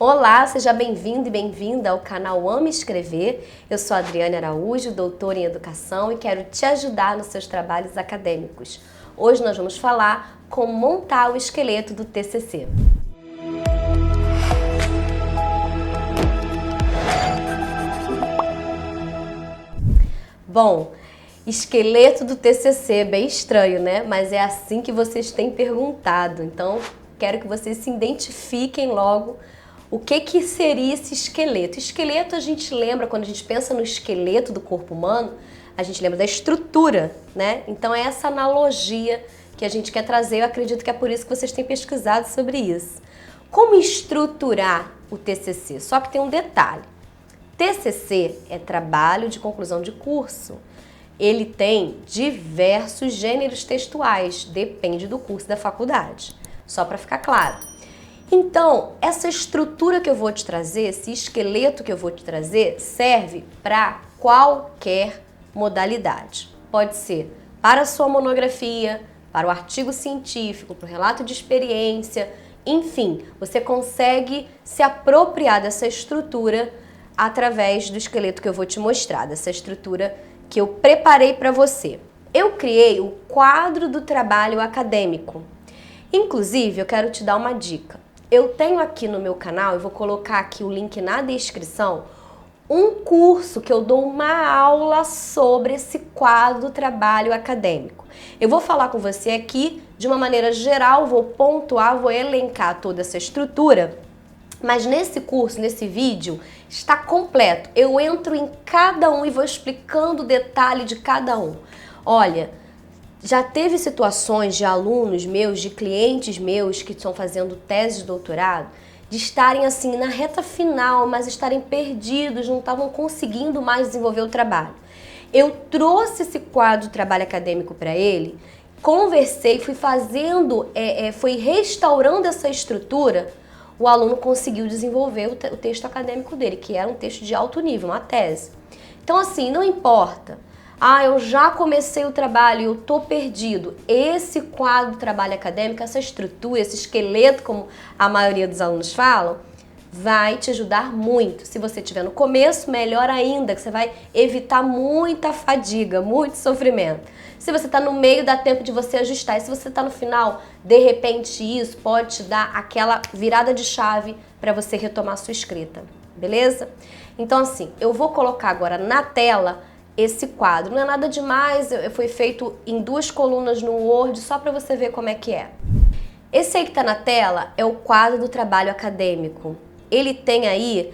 Olá, seja bem-vindo e bem-vinda ao canal Ame Escrever. Eu sou a Adriane Araújo, doutora em Educação e quero te ajudar nos seus trabalhos acadêmicos. Hoje nós vamos falar como montar o esqueleto do TCC. Bom, esqueleto do TCC, bem estranho, né? Mas é assim que vocês têm perguntado, então quero que vocês se identifiquem logo. O que seria esse esqueleto? Esqueleto a gente lembra, quando a gente pensa no esqueleto do corpo humano, a gente lembra da estrutura, né? Então é essa analogia que a gente quer trazer, eu acredito que é por isso que vocês têm pesquisado sobre isso. Como estruturar o TCC? Só que tem um detalhe. TCC é trabalho de conclusão de curso. Ele tem diversos gêneros textuais, depende do curso da faculdade. Só para ficar claro. Então, essa estrutura que eu vou te trazer, esse esqueleto que eu vou te trazer, serve para qualquer modalidade. Pode ser para a sua monografia, para o artigo científico, para o relato de experiência, enfim, você consegue se apropriar dessa estrutura através do esqueleto que eu vou te mostrar, dessa estrutura que eu preparei para você. Eu criei o quadro do trabalho acadêmico. Inclusive, eu quero te dar uma dica. Eu tenho aqui no meu canal, eu vou colocar aqui o link na descrição, um curso que eu dou uma aula sobre esse quadro do trabalho acadêmico. Eu vou falar com você aqui de uma maneira geral, vou pontuar, vou elencar toda essa estrutura, mas nesse curso, nesse vídeo, está completo. Eu entro em cada um e vou explicando o detalhe de cada um. Olha, já teve situações de alunos meus, de clientes meus que estão fazendo tese de doutorado, de estarem assim na reta final, mas estarem perdidos, não estavam conseguindo mais desenvolver o trabalho. Eu trouxe esse quadro de trabalho acadêmico para ele, conversei, fui fazendo, fui restaurando essa estrutura, o aluno conseguiu desenvolver o texto acadêmico dele, que era um texto de alto nível, uma tese. Então assim, não importa. Eu já comecei o trabalho e eu tô perdido. Esse quadro de trabalho acadêmico, essa estrutura, esse esqueleto, como a maioria dos alunos falam, vai te ajudar muito. Se você estiver no começo, melhor ainda, que você vai evitar muita fadiga, muito sofrimento. Se você está no meio, dá tempo de você ajustar. E se você está no final, de repente isso pode te dar aquela virada de chave para você retomar a sua escrita, beleza? Então assim, eu vou colocar agora na tela esse quadro. Não é nada demais, foi feito em 2 colunas no Word, só para você ver como é que é. Esse aí que está na tela é o quadro do trabalho acadêmico. Ele tem aí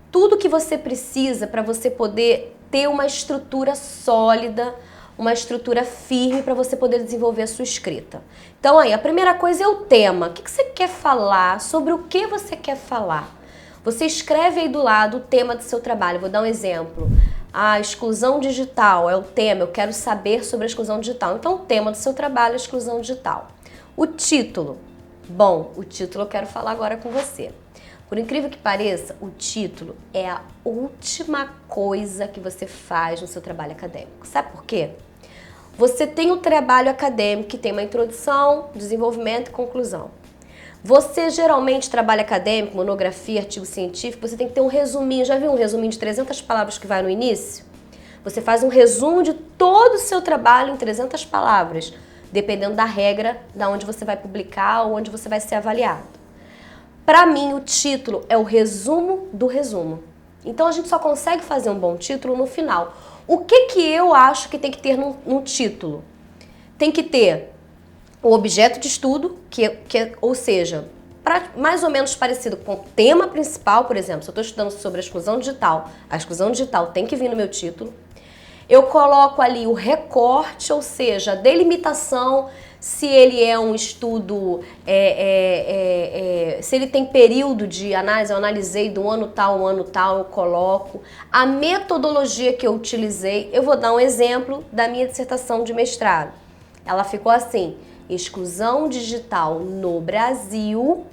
tudo que você precisa para você poder ter uma estrutura sólida, uma estrutura firme para você poder desenvolver a sua escrita. Então aí, a primeira coisa é o tema. O que você quer falar? Sobre o que você quer falar? Você escreve aí do lado o tema do seu trabalho. Vou dar um exemplo. A exclusão digital é o tema, eu quero saber sobre a exclusão digital. Então, o tema do seu trabalho é a exclusão digital. O título. Bom, o título eu quero falar agora com você. Por incrível que pareça, o título é a última coisa que você faz no seu trabalho acadêmico. Sabe por quê? Você tem o trabalho acadêmico que tem uma introdução, desenvolvimento e conclusão. Você geralmente trabalha acadêmico, monografia, artigo científico, você tem que ter um resuminho. Já viu um resuminho de 300 palavras que vai no início? Você faz um resumo de todo o seu trabalho em 300 palavras, dependendo da regra da onde você vai publicar ou onde você vai ser avaliado. Para mim, o título é o resumo do resumo. Então a gente só consegue fazer um bom título no final. O que eu acho que tem que ter num título? Tem que ter o objeto de estudo, ou seja, mais ou menos parecido com o tema principal, por exemplo, se eu estou estudando sobre a exclusão digital tem que vir no meu título. Eu coloco ali o recorte, ou seja, a delimitação, se ele é um estudo, se ele tem período de análise, eu analisei do ano tal, eu coloco. A metodologia que eu utilizei, eu vou dar um exemplo da minha dissertação de mestrado. Ela ficou assim: exclusão digital no Brasil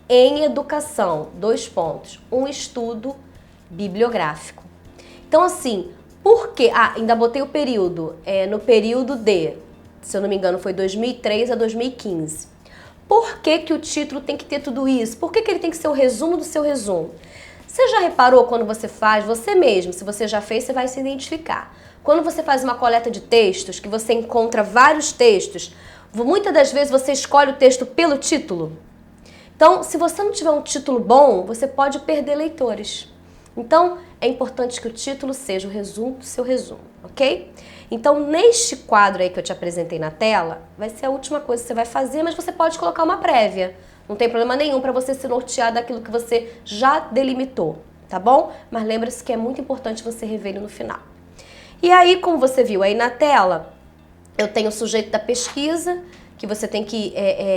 em educação, um estudo bibliográfico. Então assim, por quê? Ainda botei o período, no período de, se eu não me engano foi 2003 a 2015. Por que que o título tem que ter tudo isso? Por que que ele tem que ser o resumo do seu resumo? Você já reparou quando você faz, você mesmo, se você já fez, você vai se identificar. Quando você faz uma coleta de textos, que você encontra vários textos, muitas das vezes você escolhe o texto pelo título. Então, se você não tiver um título bom, você pode perder leitores. Então, é importante que o título seja o resumo do seu resumo, ok? Então, neste quadro aí que eu te apresentei na tela, vai ser a última coisa que você vai fazer, mas você pode colocar uma prévia. Não tem problema nenhum para você se nortear daquilo que você já delimitou, tá bom? Mas lembre-se que é muito importante você rever ele no final. E aí, como você viu aí na tela, eu tenho o sujeito da pesquisa, que você tem que,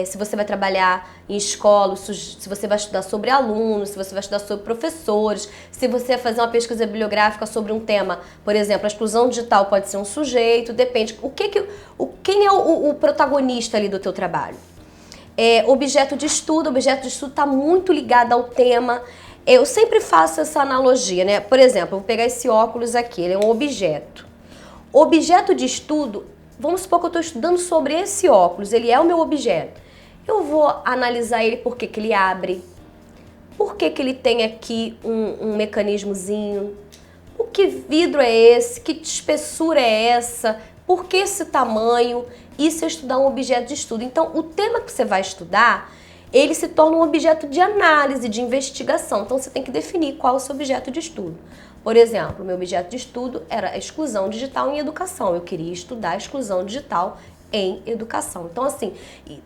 se você vai trabalhar em escola, se você vai estudar sobre alunos, se você vai estudar sobre professores, se você vai fazer uma pesquisa bibliográfica sobre um tema, por exemplo, a exclusão digital pode ser um sujeito, depende. Quem é o protagonista ali do teu trabalho? Objeto de estudo está muito ligado ao tema. Eu sempre faço essa analogia, né? Por exemplo, eu vou pegar esse óculos aqui, ele é um objeto. Objeto de estudo, vamos supor que eu estou estudando sobre esse óculos, ele é o meu objeto. Eu vou analisar ele por que ele abre, por que ele tem aqui um mecanismozinho, o que vidro é esse, que espessura é essa, por que esse tamanho. Isso é estudar um objeto de estudo. Então, o tema que você vai estudar, ele se torna um objeto de análise, de investigação. Então, você tem que definir qual é o seu objeto de estudo. Por exemplo, o meu objeto de estudo era a exclusão digital em educação. Eu queria estudar a exclusão digital em educação. Então, assim,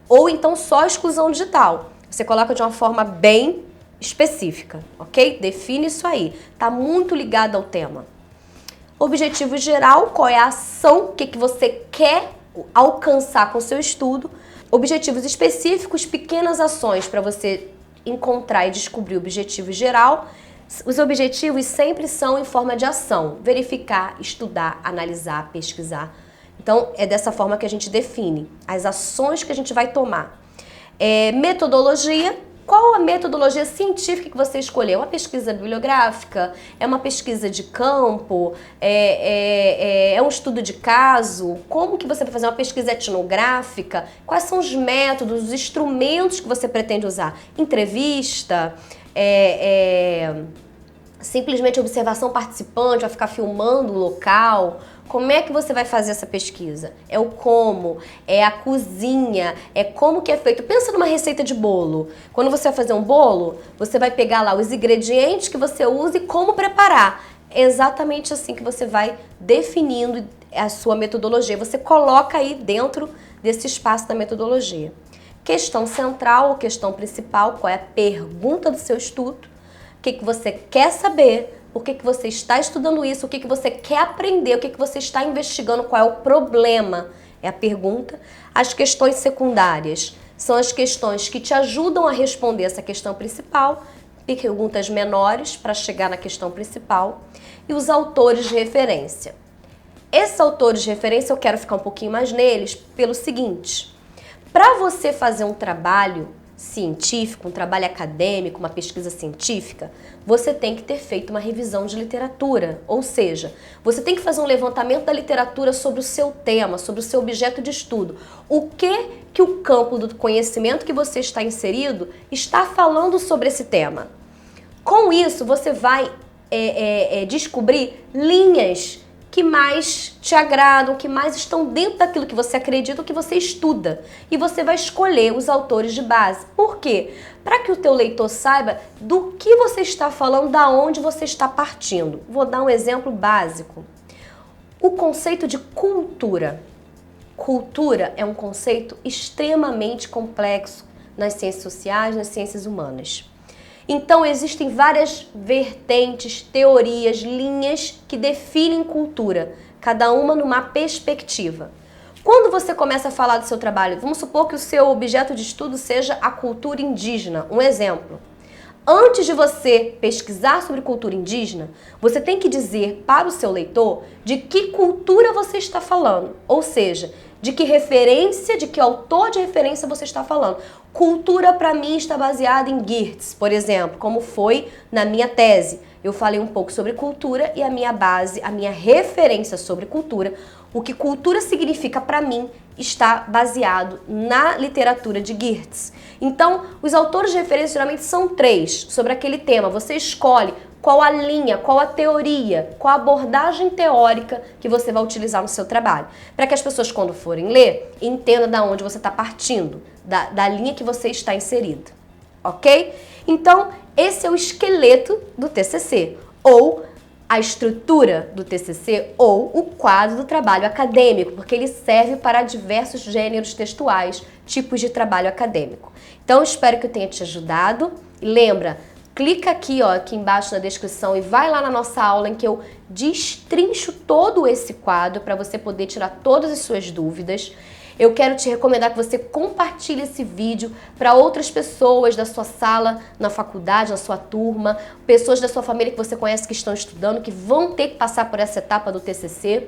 ou então só a exclusão digital. Você coloca de uma forma bem específica, ok? Define isso aí. Tá muito ligado ao tema. Objetivo geral, qual é a ação, o que você quer alcançar com o seu estudo. Objetivos específicos, pequenas ações para você encontrar e descobrir o objetivo geral. Os objetivos sempre são em forma de ação, verificar, estudar, analisar, pesquisar. Então, é dessa forma que a gente define as ações que a gente vai tomar. Metodologia. Qual a metodologia científica que você escolheu? É uma pesquisa bibliográfica? É uma pesquisa de campo? É um estudo de caso? Como que você vai fazer uma pesquisa etnográfica? Quais são os métodos, os instrumentos que você pretende usar? Entrevista? Simplesmente observação participante, vai ficar filmando o local? Como é que você vai fazer essa pesquisa? É o como, é a cozinha, é como que é feito. Pensa numa receita de bolo. Quando você vai fazer um bolo, você vai pegar lá os ingredientes que você usa e como preparar. É exatamente assim que você vai definindo a sua metodologia. Você coloca aí dentro desse espaço da metodologia. Questão central ou questão principal, qual é a pergunta do seu estudo? O que você quer saber? Por que você está estudando isso? O que você quer aprender? O que você está investigando? Qual é o problema? É a pergunta. As questões secundárias são as questões que te ajudam a responder essa questão principal, perguntas menores para chegar na questão principal, e os autores de referência. Esses autores de referência eu quero ficar um pouquinho mais neles pelo seguinte: para você fazer um trabalho científico, um trabalho acadêmico, uma pesquisa científica, você tem que ter feito uma revisão de literatura, ou seja, você tem que fazer um levantamento da literatura sobre o seu tema, sobre o seu objeto de estudo. O que o campo do conhecimento que você está inserido está falando sobre esse tema. Com isso, você vai descobrir linhas que mais te agradam, que mais estão dentro daquilo que você acredita, que você estuda. E você vai escolher os autores de base. Por quê? Para que o teu leitor saiba do que você está falando, da onde você está partindo. Vou dar um exemplo básico. O conceito de cultura. Cultura é um conceito extremamente complexo nas ciências sociais, nas ciências humanas. Então, existem várias vertentes, teorias, linhas que definem cultura, cada uma numa perspectiva. Quando você começa a falar do seu trabalho, vamos supor que o seu objeto de estudo seja a cultura indígena, um exemplo. Antes de você pesquisar sobre cultura indígena, você tem que dizer para o seu leitor de que cultura você está falando, ou seja, de que referência, de que autor de referência você está falando. Cultura, para mim, está baseada em Geertz, por exemplo, como foi na minha tese. Eu falei um pouco sobre cultura e a minha base, a minha referência sobre cultura O que cultura significa para mim está baseado na literatura de Geertz. Então, os autores de referência geralmente são 3 sobre aquele tema. Você escolhe qual a linha, qual a teoria, qual a abordagem teórica que você vai utilizar no seu trabalho. Para que as pessoas, quando forem ler, entendam de onde você está partindo, da linha que você está inserido. Ok? Então, esse é o esqueleto do TCC, ou a estrutura do TCC, ou o quadro do trabalho acadêmico, porque ele serve para diversos gêneros textuais, tipos de trabalho acadêmico. Então, espero que eu tenha te ajudado. E lembra, clica aqui, ó, aqui embaixo na descrição e vai lá na nossa aula em que eu destrincho todo esse quadro para você poder tirar todas as suas dúvidas. Eu quero te recomendar que você compartilhe esse vídeo para outras pessoas da sua sala, na faculdade, na sua turma, pessoas da sua família que você conhece que estão estudando, que vão ter que passar por essa etapa do TCC.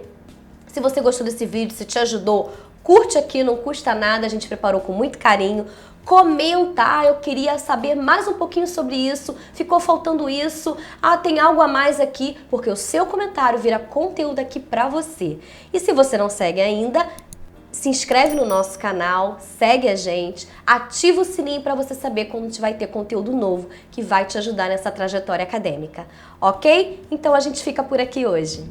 Se você gostou desse vídeo, se te ajudou, curte aqui, não custa nada, a gente preparou com muito carinho. Comenta, eu queria saber mais um pouquinho sobre isso, ficou faltando isso, tem algo a mais aqui, porque o seu comentário vira conteúdo aqui pra você. E se você não segue ainda, se inscreve no nosso canal, segue a gente, ativa o sininho para você saber quando a gente vai ter conteúdo novo que vai te ajudar nessa trajetória acadêmica, ok? Então a gente fica por aqui hoje.